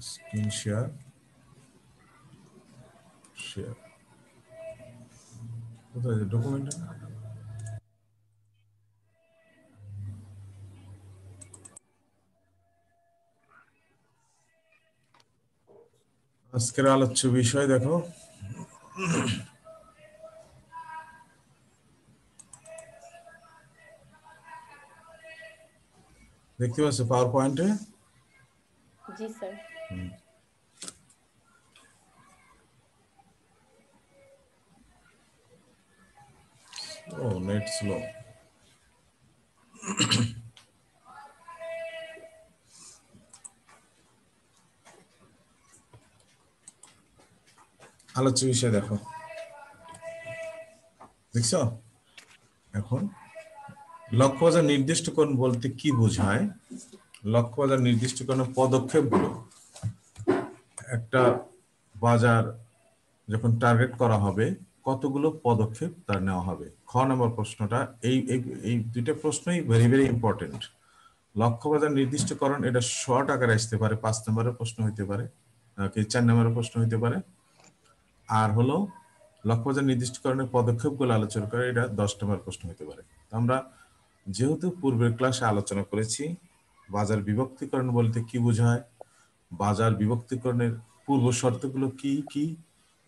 Screen share share কোথায় document আজকের আলোচ্য বিষয় দেখো দেখতে পাচ্ছ পাওয়ার পয়েন্টে জি স্যার ও নেট স্লো আলোচ্য বিষয় দেখো দেখছো এখন লক্ষ্যবাজার নির্দিষ্টকরণ বলতে কি বোঝায় লক্ষ্যবাজার নির্দিষ্টকরণের পদক্ষেপগুলো একটা বাজার যখন টার্গেট করা হবে কতগুলো পদক্ষেপ তার নেওয়া হবে খ নম্বর প্রশ্নটা এই এই দুইটা প্রশ্নই ভেরি ভেরি ইম্পর্টেন্ট লক্ষ্যবাজার নির্দিষ্টকরণ এটা শর্ট আকারে আসতে পারে 5 নম্বরের প্রশ্ন হইতে পারে 4 নম্বরের প্রশ্ন হইতে পারে আর হলো লক্ষ্যবাজার নির্দিষ্টকরণের পদক্ষেপগুলো আলোচনা করে এটা 10 নম্বর প্রশ্ন হইতে পারে আমরা যেহেতু পূর্বের ক্লাসে আলোচনা করেছি বাজার বিভক্তিকরণ বলতে কি বোঝায় বাজার বিভক্তিকরণের পূর্ব শর্তগুলো কি কি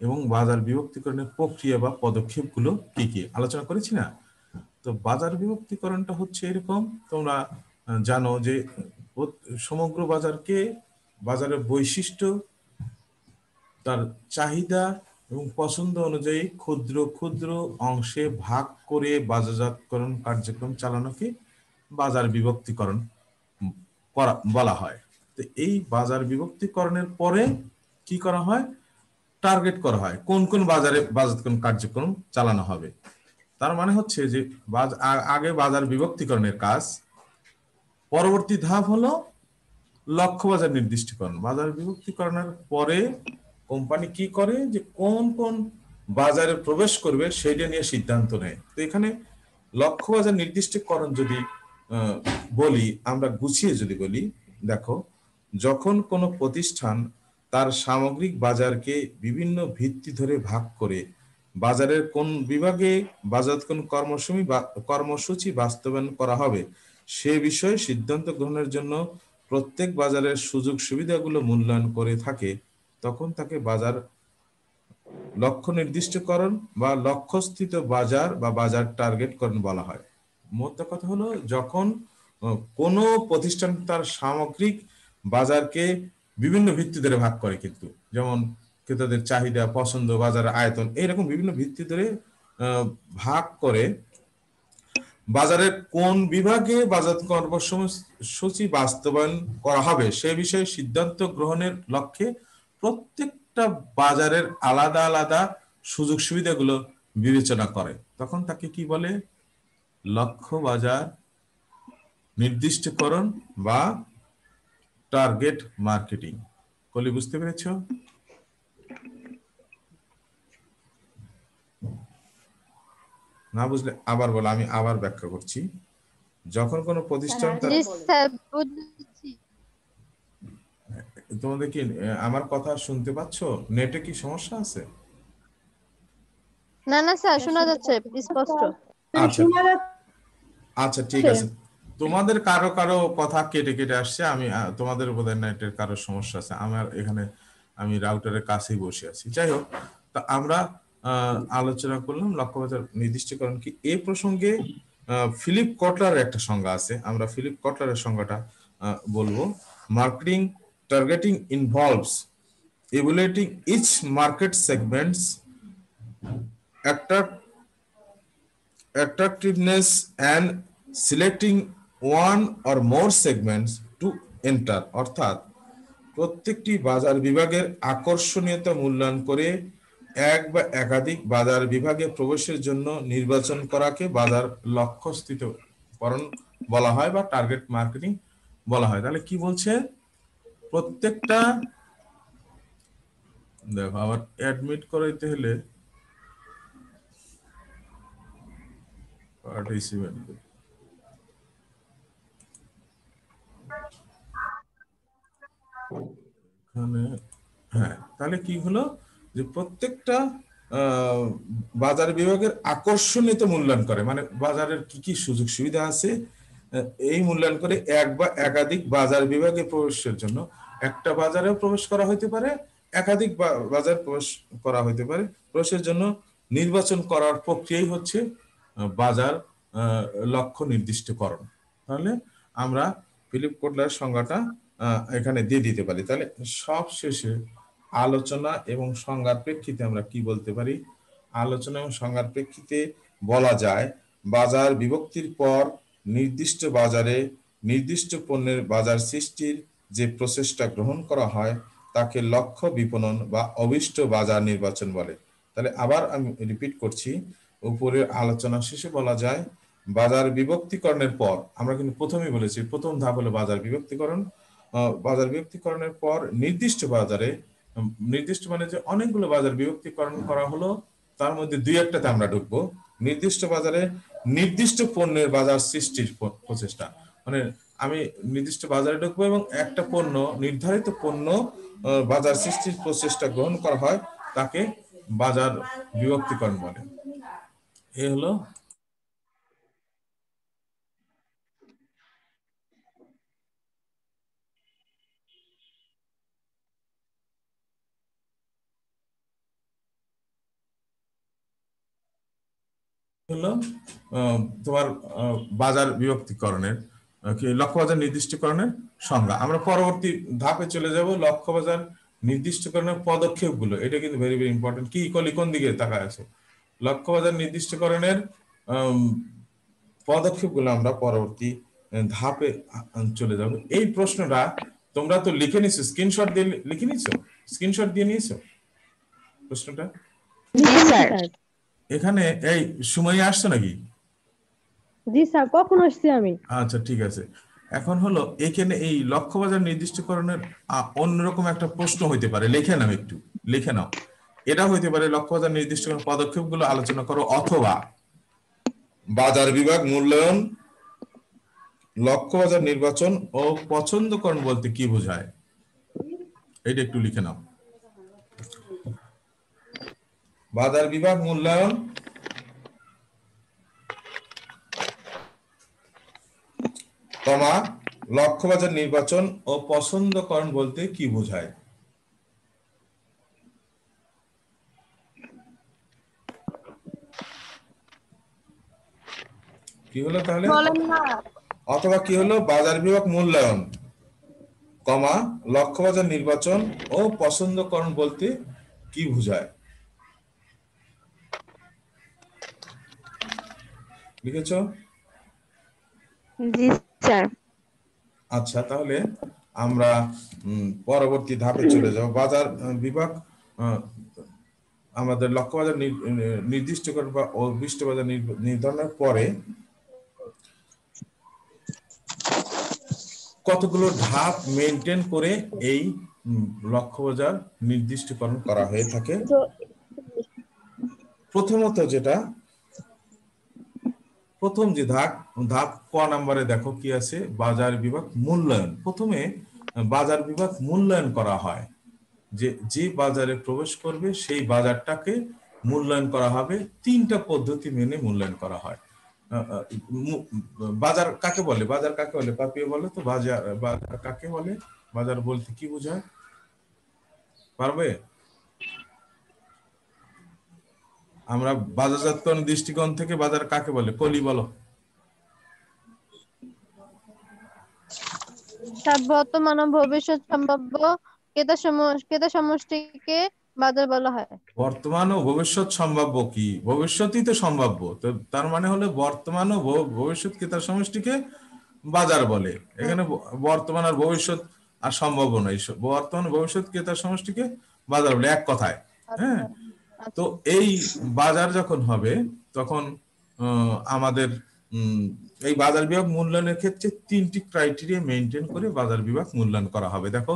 এবং বাজার বিভক্তিকরণের প্রক্রিয়া বা পদক্ষেপগুলো কি কি আলোচনা করেছি না তো বাজার বিভক্তিকরণটা হচ্ছে এরকম তোমরা জানো যে সমগ্র বাজারকে বাজারের বৈশিষ্ট্য তার চাহিদা এবং পছন্দ অনুযায়ী ক্ষুদ্র ক্ষুদ্র অংশে ভাগ করে বাজারজাতকরণ কার্যক্রম চালানোকে বাজার বিভক্তিকরণ করা বলা হয় তো এই বাজার বিভক্তিকরণের পরে কি করা হয় টার্গেট করা হয় কোন কোন বাজারে বাজারজাতকরণ কার্যক্রম চালানো হবে তার মানে হচ্ছে যে আগে বাজার বিভক্তিকরণের কাজ পরবর্তী ধাপ হলো লক্ষ্য বাজার নির্দিষ্টকরণ বাজার বিভক্তিকরণের পরে কোম্পানি কি করে যে কোন কোন বাজারে প্রবেশ করবে সেইটা নিয়ে সিদ্ধান্ত নেয় তো এখানে লক্ষ্য বাজার নির্দিষ্টকরণ যদি বলি আমরা গুছিয়ে যদি বলি দেখো যখন কোনো প্রতিষ্ঠান তার সামগ্রিক বাজারকে বিভিন্ন ভিত্তি ধরে ভাগ করে বাজারের কোন বিভাগে বাজারজাতকরণ কর্মসূচি বাস্তবায়ন করা হবে সে বিষয়ে সিদ্ধান্ত গ্রহণের জন্য প্রত্যেক বাজারের সুযোগ সুবিধাগুলো মূল্যায়ন করে থাকে তখন তাকে বাজার লক্ষ্য নির্দিষ্টকরণ বা লক্ষ্যস্থিত বাজার বা বাজার টার্গেটকরণ বলা হয় মোট কথা হলো যখন কোনো প্রতিষ্ঠান তার সামগ্রিক বাজারকে বিভিন্ন ভিত্তি ধরে ভাগ করে কিন্তু যেমন ক্রেতাদের চাহিদা পছন্দ বাজারের আয়তন এইরকম বিভিন্ন ভিত্তি ধরে ভাগ করে বাজারের কোন বিভাগে বাজার কর্মসূচি বাস্তবায়ন করা হবে সে বিষয়ে সিদ্ধান্ত গ্রহণের লক্ষ্যে প্রত্যেকটা বাজারের আলাদা আলাদা সুযোগ সুবিধাগুলো বিবেচনা করে তখন তাকে কি বলে লক্ষ্য বাজার নির্দিষ্টকরণ বা টার্গেট মার্কেটিং কলি বুঝতে পেরেছো না বুঝলে আবার বলো আমি আবার ব্যাখ্যা করছি যখন কোনো প্রতিষ্ঠান তোমাদের কি আমার কথা শুনতে পাচ্ছ নেটে কি সমস্যা আছে না না স্যার শোনা যাচ্ছে স্পষ্ট আচ্ছা আচ্ছা ঠিক আছে তোমাদের কারো কারো কথা কেটে কেটে আসছে আমি তোমাদের বোধহয় নেটের কারো সমস্যা আছে আমার এখানে আমি রাউটারের কাছেই বসে আছি যাই হোক তা আমরা আলোচনা করলাম লক্ষ্যবাজার নির্দিষ্টকরণ কি এই প্রসঙ্গে ফিলিপ কটলারের একটা সংজ্ঞা আছে আমরা ফিলিপ কটলারের সংজ্ঞাটা বলবো marketing targeting involves evaluating each market segments attractiveness and selecting one or more segments to enter অর্থাৎ প্রত্যেকটি বাজার বিভাগের আকর্ষণীয়তা মূল্যায়ন করে এক বা একাধিক বাজার বিভাগে প্রবেশের জন্য নির্বাচন করাকে বাজার লক্ষ্যস্থিতকরণ বলা হয় বা টার্গেট মার্কেটিং বলা হয় তাহলে কি বলছে প্রত্যেকটা দেখো আবার অ্যাডমিট করাইতে হলে পার্টিসিপেন্ট মানে হ্যাঁ, তাহলে কি হলো যে প্রত্যেকটা আহ, বাজার বিভাগের আকর্ষণীয়তা মূল্যায়ন করে, মানে বাজারের কি কি সুযোগ সুবিধা আছে এই মূল্যায়ন করে। এক বা একাধিক বাজার বিভাগে প্রবেশের জন্য একটা বাজারেও প্রবেশ করা হইতে পারে, একাধিক বাজার প্রবেশ করা হইতে পারে। প্রবেশের জন্য নির্বাচন করার প্রক্রিয়াই হচ্ছে বাজার আহ, লক্ষ্য নির্দিষ্টকরণ। তাহলে আমরা ফিলিপ কোটলার সংজ্ঞাটা এখানে দিয়ে দিতে পারি। তাহলে সব শেষে আলোচনা এবং সংজ্ঞার প্রেক্ষিতে আমরা কি বলতে পারি? আলোচনা এবং সংজ্ঞার প্রেক্ষিতে বলা যায় বাজার বিভক্তির পর নির্দিষ্ট বাজারে নির্দিষ্ট পণ্যের বাজার সৃষ্টির যে প্রচেষ্টা গ্রহণ করা হয় তাকে লক্ষ্য বিপণন বা অভীষ্ট বাজার নির্বাচন বলে। তাহলে আবার আমি রিপিট করছি, উপরের আলোচনা শেষে বলা যায় বাজার বিভক্তিকরণের পর, আমরা কিন্তু প্রথমেই বলেছি প্রথম ধাপ হলো বাজার বিভক্তিকরণ। বাজার বিভক্তিকরণের পর নির্দিষ্ট বাজারে, নির্দিষ্ট মানে যে অনেকগুলো বাজার বিভক্তিকরণ করা হলো, তার মধ্যে দুই একটাতে আমরা ঢুকবো। নির্দিষ্ট বাজারে নির্দিষ্ট পণ্যের বাজার সৃষ্টির প্রচেষ্টা, মানে আমি নির্দিষ্ট বাজারে ঢুকবো এবং একটা পণ্য, নির্ধারিত পণ্য বাজার সৃষ্টির প্রচেষ্টা গ্রহণ করা হয়, তাকে বাজার বিভক্তিকরণ বলে। এ হলো হলো তোমার বাজার বিভক্তিকরণের লক্ষ্য বাজার নির্দিষ্টকরণের সংজ্ঞা। আমরা পরবর্তী ধাপে চলে যাব, লক্ষ্য বাজার নির্দিষ্টকরণের পদক্ষেপগুলো। এটা কিন্তু ভেরি ভেরি ইম্পর্টেন্ট। কি কলি কোন দিকে তাকায় আছে? লক্ষ্য বাজার নির্দিষ্টকরণের পদক্ষেপগুলো আমরা পরবর্তী ধাপে চলে যাব। এই প্রশ্নটা তোমরা তো লিখে নিছো, স্ক্রিনশট দিয়ে লিখে নিছো, স্ক্রিনশট দিয়ে নিয়েছো প্রশ্নটা? জি স্যার। এখানে এই সময় আসছো নাকি? জি স্যার, কখন আসছি আমি? আচ্ছা ঠিক আছে। এখন হলো এখানে এই লক্ষ্য বাজার নির্দিষ্টকরণের অন্যরকম একটা প্রশ্ন হইতে পারে, লিখে নাও, একটু লিখে নাও। এটা হইতে পারে লক্ষ্য বাজার নির্দিষ্টকরণ পদক্ষেপগুলো আলোচনা করো, অথবা বাজার বিভাগ মূল্যায়ন, লক্ষ্য বাজার নির্বাচন ও পছন্দকরণ বলতে কি বোঝায়, এটা একটু লিখে নাও। বাজার বিভাগ মূল্যায়ন, লক্ষ্য বাজার নির্বাচন ও পছন্দকরণ বলতে কি বোঝায়? কি হলো তাহলে? অথবা কি হলো? বাজার বিভাগ মূল্যায়ন, লক্ষ্য বাজার নির্বাচন ও পছন্দকরণ বলতে কি বোঝায়? লিখেছো? জি স্যার। আচ্ছা, তাহলে আমরা পরবর্তী ধাপে চলে যাব। বাজার বিভাগ আমাদের লক্ষ্য বাজার নির্দিষ্টকরণ বা অভীষ্ট বাজার নির্ধারণের পরে কতগুলো ধাপ মেনটেন করে এই লক্ষ্য বাজার নির্দিষ্টকরণ করা হয়ে থাকে। প্রথমত যেটা, প্রথম যে ধাপ ক নম্বরে দেখো কি আছে, বাজার বিভাগ মূল্যায়ন। প্রথমে বাজার বিভাগ মূল্যায়ন করা হয়, যে যে বাজারে প্রবেশ করবে সেই বাজারটাকে মূল্যায়ন করা হবে। তিনটা পদ্ধতি মেনে মূল্যায়ন করা হয়। বাজার কাকে বলে? বাজার কাকে বলে? পাপিয়ে বলে তো, বাজার কাকে বলে? বাজার বলতে কি বোঝায়, পারবে? আমরা বাজারজাতকরণ দৃষ্টিকোণ থেকে বাজার কাকে বলে, কলি বলো। স্যার, বর্তমান ও ভবিষ্যৎ সম্ভাব্য ক্রেতা সমষ্টিকে বাজার বলা হয়। বর্তমান ও ভবিষ্যৎ সম্ভাব্য কি? ভবিষ্যৎই তো সম্ভাব্য, তো তার মানে হলো বর্তমান ও ভবিষ্যৎ ক্রেতার সমষ্টিকে বাজার বলে। এখানে বর্তমান আর ভবিষ্যৎ আর সম্ভাব্য নয়, বর্তমান ভবিষ্যৎ ক্রেতার সমষ্টিকে বাজার বলে, এক কথায়। হ্যাঁ, তো এই বাজার যখন হবে তখন আমাদের এই বাজার বিভাগ মূল্যায়নের ক্ষেত্রে তিনটি ক্রাইটেরিয়া মেনটেন করে বাজার বিভাগ মূল্যায়ন করা হবে। দেখো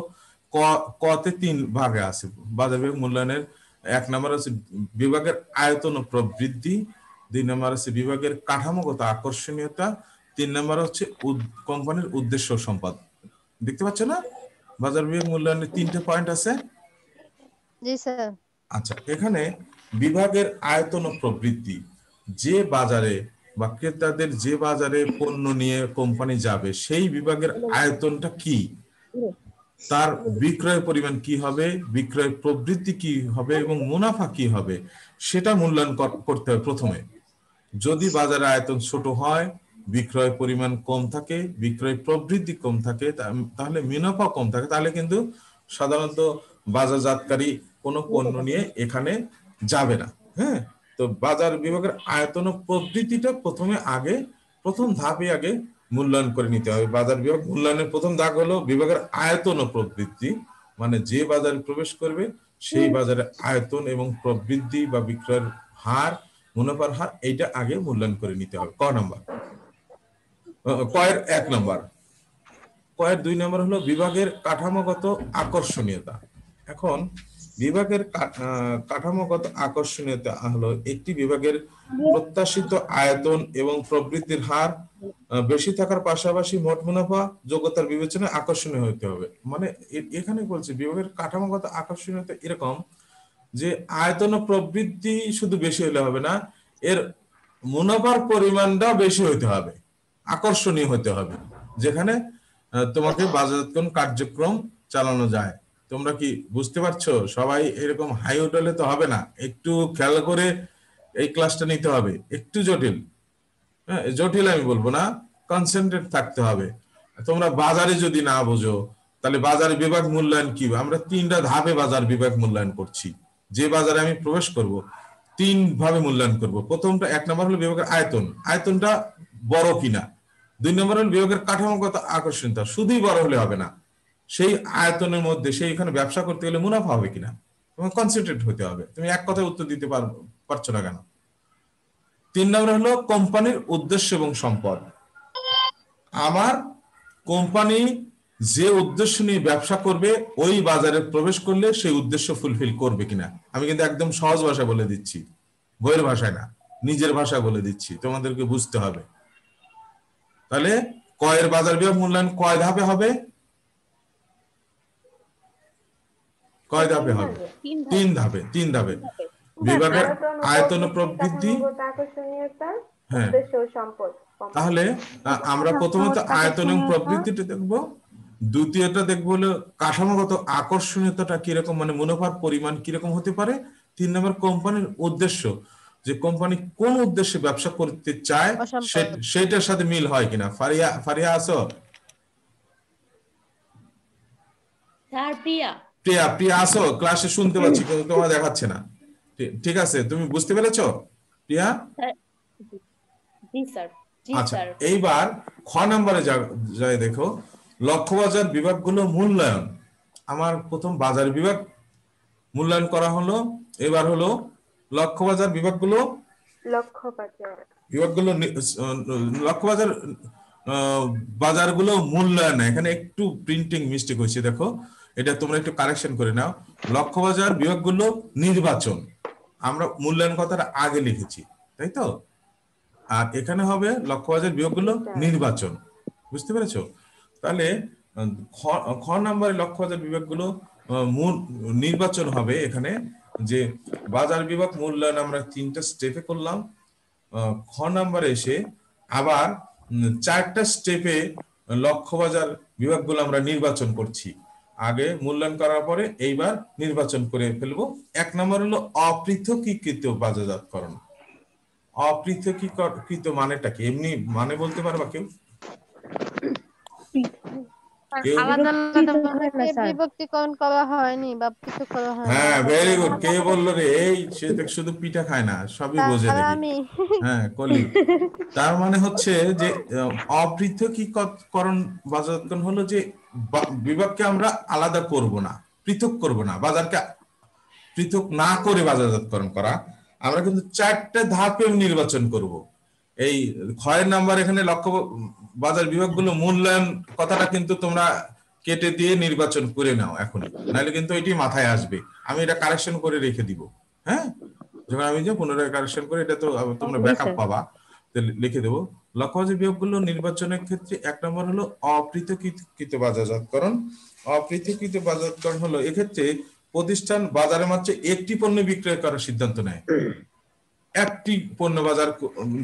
কতে তিন ভাগে আছে বাজার বিভাগ মূল্যায়নের। এক নম্বর হচ্ছে বিভাগের আয়তন ও প্রবৃদ্ধি, দুই নম্বর হচ্ছে বিভাগের কাঠামোগত আকর্ষণীয়তা, তিন নম্বর হচ্ছে কোম্পানির উদ্দেশ্য ও সম্পদ। দেখতে পাচ্ছ না? বাজার বিভাগ মূল্যায়নের 3টে পয়েন্ট আছে। জি স্যার। আচ্ছা, এখানে বিভাগের আয়তন ও প্রবৃদ্ধি, যে বাজারে বা ক্রেতাদের যে বাজারে পণ্য নিয়ে কোম্পানি যাবে সেই বিভাগের আয়তনটা কি, তার বিক্রয় পরিমাণ কি হবে, বিক্রয় প্রবৃদ্ধি কি হবে এবং মুনাফা কি হবে, সেটা মূল্যায়ন করতে হবে প্রথমে। যদি বাজারে আয়তন ছোট হয়, বিক্রয় পরিমাণ কম থাকে, বিক্রয় প্রবৃদ্ধি কম থাকে, তাহলে মুনাফা কম থাকে, তাহলে কিন্তু সাধারণত বাজারজাতকারী কোনো পণ্য নিয়ে এখানে যাবে না। হ্যাঁ, তো বাজার বিভাগের আয়তন ও প্রবৃদ্ধিটা প্রথম ধাপে আগে মূল্যায়ন করে নিতে হবে। বাজার বিভাগ মূল্যায়নের প্রথম ধাপ হলো বিভাগের আয়তন ও প্রবৃদ্ধি, মানে যে বাজারে প্রবেশ করবে সেই বাজারে আয়তন এবং প্রবৃদ্ধি বা বিক্রয়ের হার, মুনাফার হার, এইটা আগে মূল্যায়ন করে নিতে হবে। কয়ের 1 নম্বর। কয়ের 2 নম্বর হলো বিভাগের কাঠামোগত আকর্ষণীয়তা। এখন বিভাগের কাঠামোগত আকর্ষণীয়তা হলো একটি বিভাগের প্রত্যাশিত আয়তন এবং প্রবৃদ্ধির হার বেশি থাকার পাশাপাশি মোট মুনাফা যোগ্যতার বিবেচনায় আকর্ষণীয় হতে হবে। মানে এখানে বলছে বিভাগের কাঠামোগত আকর্ষণীয়তা এরকম যে আয়তন ও প্রবৃদ্ধি শুধু বেশি হলে হবে না, এর মুনাফার পরিমাণটাও বেশি হতে হবে, আকর্ষণীয় হতে হবে, যেখানে তোমাকে বাজারজাতকরণ কার্যক্রম চালানো যায়। তোমরা কি বুঝতে পারছো? সবাই এরকম হাই হোটেলে তো হবে না, একটু খেয়াল করে এই ক্লাসটা নিতে হবে। একটু জটিল, হ্যাঁ জটিল আমি বলবো না, কনসেন্ট্রেট থাকতে হবে। তোমরা বাজারে যদি না বোঝো তাহলে বাজার বিভাগ মূল্যায়ন কি, আমরা 3টা ধাপে বাজার বিভাগ মূল্যায়ন করছি। যে বাজারে আমি প্রবেশ করব 3 ভাবে মূল্যায়ন করব। প্রথমটা 1 নম্বর হলো বিভাগের আয়তন, আয়তনটা বড় কিনা। 2 নম্বর হলো বিভাগের কাঠামোগত আকর্ষণীয়তা, শুধুই বড় হলে হবে না, সেই আয়তনের মধ্যে সেইখানে ব্যবসা করতে গেলে মুনাফা হবে কিনা, তোমার কনসেন্ট্রেট হতে হবে। তুমি এক কথায় উত্তর দিতে পারছো না কেন? 3 নম্বর হলো কোম্পানির উদ্দেশ্য এবং সম্পদ। আমার কোম্পানি যে উদ্দেশ্য নিয়ে ব্যবসা করবে ওই বাজারে প্রবেশ করলে সেই উদ্দেশ্য ফুলফিল করবে কিনা। আমি কিন্তু একদম সহজ ভাষায় বলে দিচ্ছি, বইয়ের ভাষায় না, নিজের ভাষায় বলে দিচ্ছি, তোমাদেরকে বুঝতে হবে। তাহলে কয়ের বাজার বিভাগ মূল্যায়ন কয় ধাপে হবে? কয় ধাপে হবে? 3 ধাপে। 3 ধাপে বিভাগের আয়তন ও প্রবৃদ্ধি, হ্যাঁ। তাহলে আমরা প্রথমত আয়তন এবং প্রবৃদ্ধিটা দেখবো, দ্বিতীয়টা দেখবো হলো কাঠামোগত আকর্ষণীয়তাটা কিরকম, মানে মুনাফার পরিমাণ কিরকম হতে পারে। 3 নম্বর কোম্পানির উদ্দেশ্য, যে কোম্পানি কোন উদ্দেশ্যে ব্যবসা করতে চায় সেটার সাথে মিল হয় কিনা। ফারিয়া আছো? প্রিয়া আছো? ক্লাসে শুনতে পাচ্ছি কিন্তু তোমার দেখাচ্ছে না। ঠিক আছে, তুমি বুঝতে পেরেছো প্রিয়া? জি স্যার। আচ্ছা, এইবার খ নম্বরে যাই দেখো, লক্ষ্যবাজার বিভাগগুলো মূল্যায়ন। আমার প্রথম বাজার বিভাগ মূল্যায়ন করা হলো, এবার হলো লক্ষ্যবাজার বিভাগগুলো লক্ষ্যবাজার বাজারগুলো মূল্যায়ন। এখানে একটু প্রিন্টিং মিস্টেক হয়েছে, দেখো এটা তোমরা একটু কারেকশন করে নাও। লক্ষ্যবাজার বিভাগগুলো নির্বাচন, আমরা মূল্যায়ন কথাটা আগে লিখেছি, তাই তো? আর এখানে হবে লক্ষ্যবাজার বিভাগগুলো নির্বাচন। বুঝতে পেরেছো? তাহলে খ নম্বরে লক্ষ্যবাজার বিভাগগুলো নির্বাচন হবে। এখানে যে বাজার বিভাগ মূল্যায়ন আমরা 3টা স্টেপে করলাম, খ নম্বরে এসে আবার 4টা স্টেপে লক্ষ্যবাজার বিভাগগুলো আমরা নির্বাচন করছি। আগে মূল্যায়ন করার পরে এইবার নির্বাচন করে ফেলবো। 1 নম্বর হলো অপৃথকীকৃত বাজারজাতকরণ। অপৃথকীকৃত মানেটা কি? এমনি মানে বলতে পারবা কেউ? আলাদা আলাদা ভাবে বিভক্তিকরণ করা হয়নি বা পৃথক করা হয়নি। হ্যাঁ, ভেরি গুড। কে বললো রে? এই সে শুধু পিঠা খায় না, সবই বোঝে দেখি। হ্যাঁ কলি। তার মানে হচ্ছে যে অপৃথকীকরণ বাজারজাতকরণ হলো যে বিভাগকে আমরা আলাদা করব না, পৃথক করব না, বাজারকে পৃথক না করে বাজারজাতকরণ করা। আমরা কিন্তু 4টে ধাপে নির্বাচন করব। এই ক্ষয়ের নাম্বার এখানে লক্ষ্য বাজার বিভাগগুলো মূল্যায়ন কথাটা কিন্তু তোমরা কেটে দিয়ে নির্বাচন করে নাও এখন, নাহলে কিন্তু এটি মাথায় আসবে। আমি এটা কারেকশন করে রেখে দিব। হ্যাঁ, যখন আমি যে পুনরায় কারেকশন করে এটা তো তোমরা ব্যাকআপ পাবা, লিখে দেবো। লক্ষ্যবাজার বিভাগগুলো নির্বাচনের ক্ষেত্রে 1 নম্বর হলো অপৃথকীকৃত বাজারজাতকরণ। অপৃথকীকৃত বাজারজাতকরণ হলো এক্ষেত্রে প্রতিষ্ঠান বাজারে মাত্র একটি পণ্য বিক্রয় করার সিদ্ধান্ত নেয়, একটি পণ্য বাজার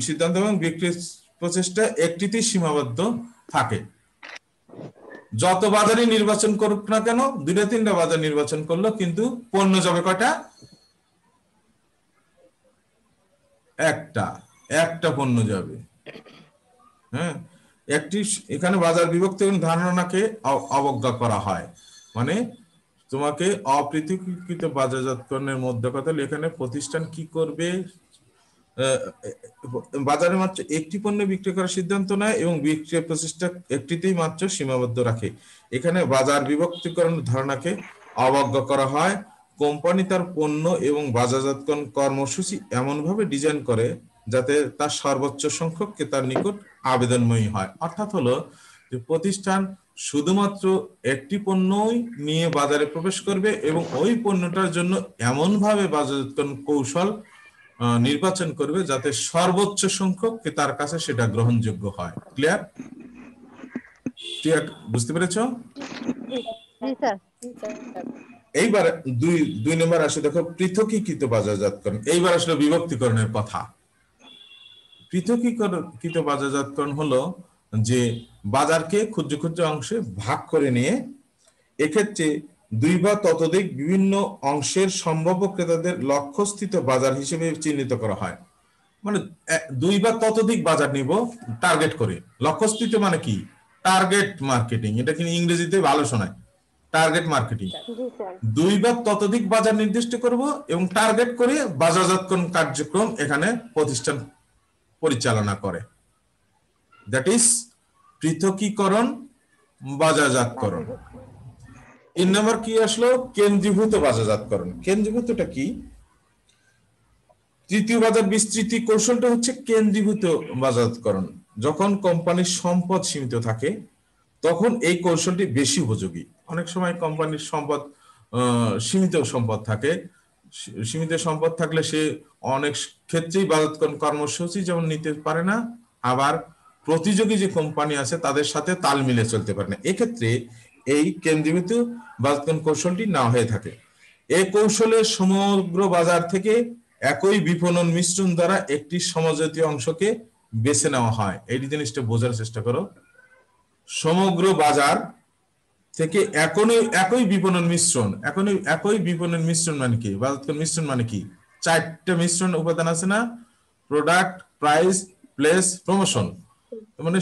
সিদ্ধান্ত এবং বিক্রির প্রচেষ্টা একটিতেই সীমাবদ্ধ থাকে। যত বাজারই নির্বাচন করুক না কেন, দুইটা তিনটা বাজার নির্বাচন করলো, কিন্তু পণ্য যাবে কয়টা? একটা পণ্য যাবে। হ্যাঁ, একটি এখানে বাজার বিভক্তি এবং ধারণাকে অবজ্ঞা করা হয়, মানে তোমাকে অপৃথকীকৃত বাজারজাতকরণের মধ্যে কথা এখানে প্রতিষ্ঠান কি করবে, বাজারে মাত্র একটি পণ্য বিক্রি করার সিদ্ধান্ত নেয় এবং বিক্রির প্রচেষ্টা একটিতেই মাত্র সীমাবদ্ধ রাখে। এখানে বাজার বিভক্তিকরণ ধারণাকে অবজ্ঞা করা হয়। কোম্পানি তার পণ্য এবং বাজারজাতকরণ কর্মসূচি এমনভাবে ডিজাইন করে যাতে তার সর্বোচ্চ সংখ্যক ক্রেতার নিকট আবেদনময়ী হয়। অর্থাৎ হলো যে প্রতিষ্ঠান শুধুমাত্র একটি পণ্যই নিয়ে বাজারে প্রবেশ করবে এবং ওই পণ্যটার জন্য এমনভাবে বাজারজাতকরণ কৌশল নির্বাচন করবে যাতে সর্বোচ্চ সংখ্যক ক্রেতার কাছে সেটা গ্রহণযোগ্য হয়। ক্লিয়ার? বুঝতে পেরেছ? জি স্যার। এইবার দুই নম্বর আসে, দেখো পৃথকীকৃত বাজারজাতকরণ। এইবার আসলে বিভক্তিকরণের কথা। পৃথকীকৃত বাজারজাতকরণ হলো যে বাজারকে ক্ষুদ্র ক্ষুদ্র অংশে ভাগ করে নিয়ে এক্ষেত্রে দুই বা ততোধিক বিভিন্ন অংশের সম্ভাব্য ক্রেতাদের লক্ষ্যস্থিত বাজার হিসেবে চিহ্নিত করা হয়। মানে দুই বা ততোধিক বাজার নিব টার্গেট করে। লক্ষ্যস্থিত মানে কি? Target marketing. এটা কিন্তু ইংরেজিতে ভালো শোনায়, টার্গেট মার্কেটিং। দুই বা ততোধিক বাজার নির্দিষ্ট করব এবং টার্গেট করে বাজারজাতকরণ কার্যক্রম এখানে প্রতিষ্ঠান পরিচালনা করে। দ্যাট ইজ পৃথকীকরণ বাজারজাতকরণ। 3 নম্বর কি আসলো? কেন্দ্রীভূত বাজারজাতকরণ। কেন্দ্রীভূতটা কি? তৃতীয় বাজার বিস্তৃতি কৌশলটা হচ্ছে কেন্দ্রীভূত বাজারজাতকরণ। যখন কোম্পানির সম্পদ সীমিত থাকে তখন এই কৌশলটি বেশি উপযোগী। অনেক সময় কোম্পানির সম্পদ সীমিত সম্পদ থাকে, সীমিত সম্পদ থাকলে সে অনেক ক্ষেত্রেই বাজারজাতকরণ কর্মসূচি যেমন নিতে পারে না, আবার প্রতিযোগী যে কোম্পানি আছে তাদের সাথে তাল মিলে চলতে পারে না। এক্ষেত্রে এই কেন্দ্রীভূত বাজারজাতকরণ কৌশলটি না হয়ে থাকে। এই কৌশলে সমগ্র বাজার থেকে একই বিপণন মিশ্রণ দ্বারা একটি সমজাতীয় অংশকে বেছে নেওয়া হয়। এই জিনিসটা বোঝার চেষ্টা করো। সমগ্র বাজার থেকে একই বিপণন মিশ্রণ, একই বিপণন মিশ্রণ মানে কি? বাজারজাতকরণ মিশ্রণ মানে কি? 4টা মিশ্রণ উপাদান আছে না? Product, price, place, promotion. মানে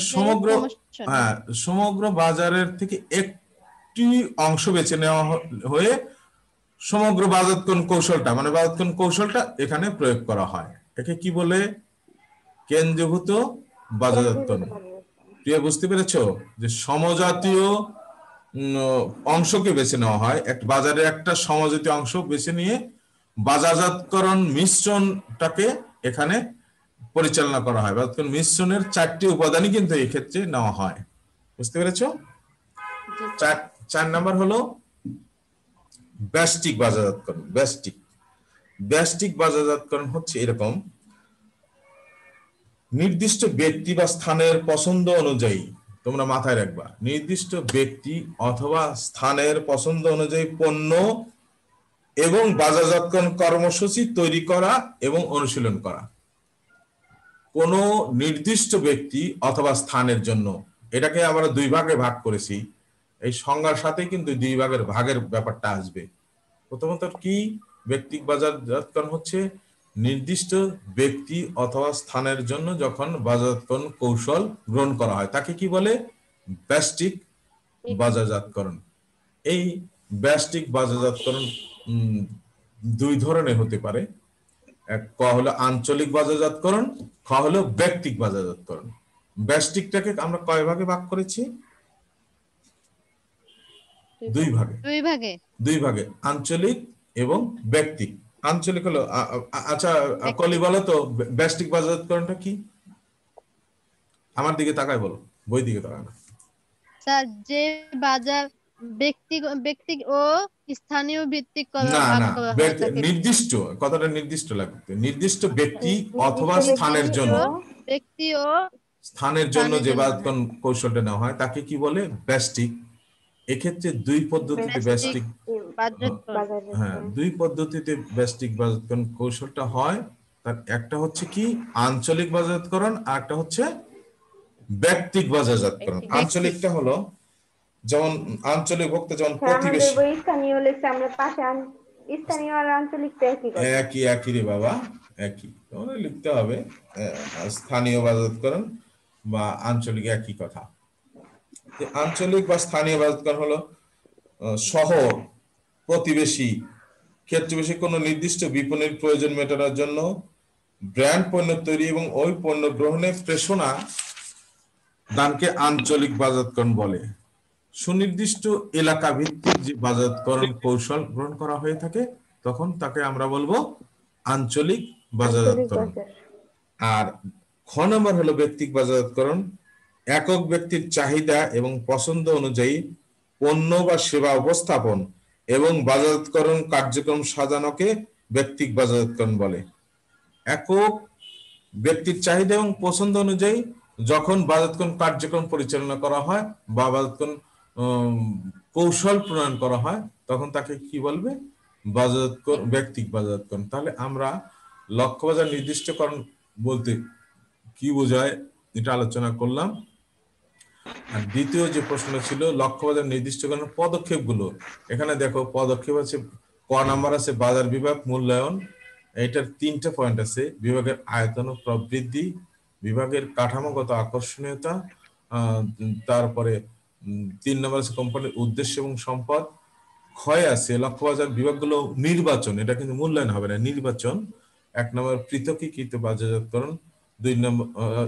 সমগ্র বাজারের থেকে একটি অংশ বেছে নেওয়া হয়ে সমগ্র বাজারজাতকরণ কৌশলটা, মানে বাজারজাতকরণ কৌশলটা এখানে প্রয়োগ করা হয়। একে কি বলে? কেন্দ্রীভূত বাজারজাতকরণ। প্রিয়, বুঝতে পেরেছো যে সমজাতীয় অংশকে বেছে নেওয়া হয়, একটা বাজারে একটা সমজাতীয় অংশ বেছে নিয়ে বাজারজাতকরণ মিশ্রণটাকে এখানে পরিচালনা করা হয়। বাজারজাতকরণ মিশ্রণের 4টি উপাদানই কিন্তু এই ক্ষেত্রে নেওয়া হয়। বুঝতে পেরেছো? 4 নাম্বার হলো ব্যষ্টিক বাজারজাতকরণ। ব্যষ্টিক বাজারজাতকরণ হচ্ছে এরকম: নির্দিষ্ট ব্যক্তি বা স্থানের পছন্দ অনুযায়ী, তোমরা মাথায় রাখবা, নির্দিষ্ট ব্যক্তি অথবা স্থানের পছন্দ অনুযায়ী পণ্য এবং বাজারজাতকরণ কর্মসূচি তৈরি করা এবং অনুশীলন করা। কোন নির্দিষ্ট ব্যক্তি অথবা স্থানের জন্য, এটাকে আমরা 2 ভাগে ভাগ করেছি। এই সংজ্ঞার সাথে কিন্তু 2 ভাগের ব্যাপারটা আসবে। প্রথমত কি? ব্যক্তিক বাজারজাতকরণ হচ্ছে নির্দিষ্ট ব্যক্তি অথবা স্থানের জন্য যখন বাজারজাতকরণ কৌশল গ্রহণ করা হয় তাকে কি বলে? ব্যষ্টিক বাজারজাতকরণ। এই ব্যষ্টিক বাজারজাতকরণ 2 ধরনের হতে পারে। এক হলো আঞ্চলিক বাজারজাতকরণ, হলো ব্যক্তিক বাজারজাতকরণ। ব্যষ্টিকটাকে আমরা কয় ভাগে ভাগ করেছি? 2 ভাগে, আঞ্চলিক এবং ব্যক্তিক। আঞ্চলিক হলো, আচ্ছা কলি বলো তো ব্যষ্টিক বাজারজাতকরণটা কি? আমার দিকে তাকায় বলো, বই দিকে তাকায় না। স্যার, যে বাজার ব্যক্তি ও স্থানীয় ভিত্তিক না, নির্দিষ্ট, কথাটা নির্দিষ্ট লাগবে। নির্দিষ্ট ব্যক্তি অথবা স্থানের জন্য, ব্যক্তি ও স্থানের জন্য যে বাজারজাতকরণ কৌশলটা নেওয়া হয় তাকে কি বলে? ব্যষ্টিক। এক্ষেত্রে দুই পদ্ধতিতে ব্যষ্টিক ব্যষ্টিক বাজারকরণ। হ্যাঁ, দুই পদ্ধতিতে ব্যষ্টিক বাজারজাতকরণ কৌশলটা হয়। তার একটা হচ্ছে কি আঞ্চলিক বাজারজাতকরণ, আর একটা হচ্ছে ব্যক্তিক বাজারজাতকরণ। ব্যক্তিক। আঞ্চলিকটা হলো যেমন আঞ্চলিক বলতে যেমন স্যার আমাদের প্রতিবেশী, বই স্থানীয় লেখছে, আমরা পাশে স্থানীয় আর আঞ্চলিক তো একই কথা। একই একই রে বাবা, একই তোমরা লিখতে হবে। স্থানীয় বাজারজাতকরণ বা আঞ্চলিক একই কথা। যে আঞ্চলিক বা স্থানীয় বাজারজাতকরণ হলো শহর, প্রতিবেশী, ক্ষেত্রবিশেষে কোনো নির্দিষ্ট বিপণীর প্রয়োজন মেটানোর জন্য ব্র্যান্ড পণ্য তৈরি এবং ওই পণ্য গ্রহণের প্রেষণা দানকে আঞ্চলিক বাজারজাতকরণ বলে। সুনির্দিষ্ট এলাকা ভিত্তিক যে বাজারজাতকরণ কৌশল গ্রহণ করা হয়ে থাকে তখন তাকে আমরা বলবো আঞ্চলিক আঞ্চলিক বাজারজাতকরণ। বাজার। আর খ নম্বর হলো ব্যক্তিক বাজারজাতকরণ। একক ব্যক্তির চাহিদা এবং পছন্দ অনুযায়ী পণ্য বা সেবা উপস্থাপন এবং বাজারজাতকরণ কার্যক্রম সাজানোকে ব্যক্তিক বাজারজাতকরণ বলে। একক ব্যক্তির চাহিদা এবং পছন্দ অনুযায়ী যখন বাজারজাতকরণ কার্যক্রম পরিচালনা করা হয় বা বাজারজাতকরণ কৌশল প্রণয়ন করা হয় তখন তাকে কি বলবে? বাজারজাতকরণ, ব্যক্তিক বাজারজাতকরণ। তাহলে আমরা লক্ষ্যবাজার নির্দিষ্টকরণ বলতে কি বোঝায় এটা আলোচনা করলাম। আর দ্বিতীয় যে প্রশ্ন ছিল লক্ষ্যবাজার নির্দিষ্টকরণের পদক্ষেপগুলো, এখানে দেখো পদক্ষেপ আছে, ক নাম্বার আছে বাজার বিভাগ মূল্যায়ন। এটার 3টে পয়েন্ট আছে: বিভাগের আয়তন ও প্রবৃদ্ধি, বিভাগের কাঠামোগত আকর্ষণীয়তা, তারপরে 3 নম্বর আছে কোম্পানির উদ্দেশ্য এবং সম্পদ। ক্ষয় আছে লক্ষ্যবাজার বিভাগগুলো নির্বাচন, এটা কিন্তু মূল্যায়ন হবে না, নির্বাচন। 1 নম্বর পৃথকীকৃত বাজারজাতকরণ, 2 নম্বর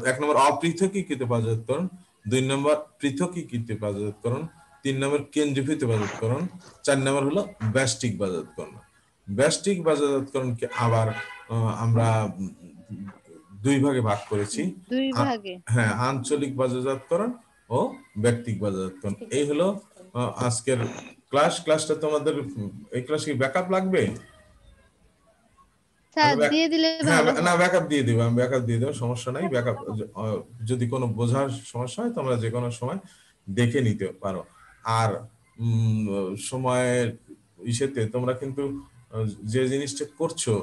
1 নম্বর অপৃথকীকৃত বাজারজাতকরণ, 2 নম্বর পৃথকীকৃত বাজারজাতকরণ, 3 নম্বর কেন্দ্রীভূত বাজারজাতকরণ, 4 নম্বর হলো ব্যষ্টিক বাজারজাতকরণ। ব্যষ্টিক বাজারজাতকরণকে আবার আমরা দুই ভাগে ভাগ করেছি। দুই ভাগে। হ্যাঁ, আঞ্চলিক বাজারজাতকরণ ও ব্যক্তিক বাজারজাতকরণ। এই হলো আজকের ক্লাসটা তোমাদের। এই ক্লাসে ব্যাকআপ লাগবে? স্যার দিয়ে দিলে হ্যাঁ, ভালো না হয়। ব্যাকআপ দিয়ে দেবো, আমি ব্যাকআপ দিয়ে দেবো, সমস্যা নাই। ব্যাকআপ যদি কোনো বোঝার সমস্যা হয় তোমরা যে কোনো সময় দেখে নিতে পারো। আর সময়ের ইসেতে তোমরা কিন্তু যে জিনিসটা করছো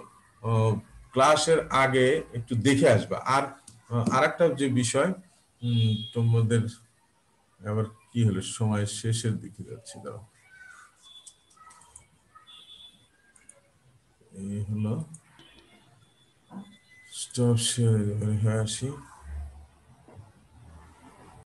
ক্লাসের আগে একটু দেখে আসবা। আর আরেকটা যে বিষয়, তোমাদের আবার কি হলো, সময় শেষের দিকে যাচ্ছি, দাঁড়াও। এই হলো স্টপ শেয়ার, হয়ে আসি।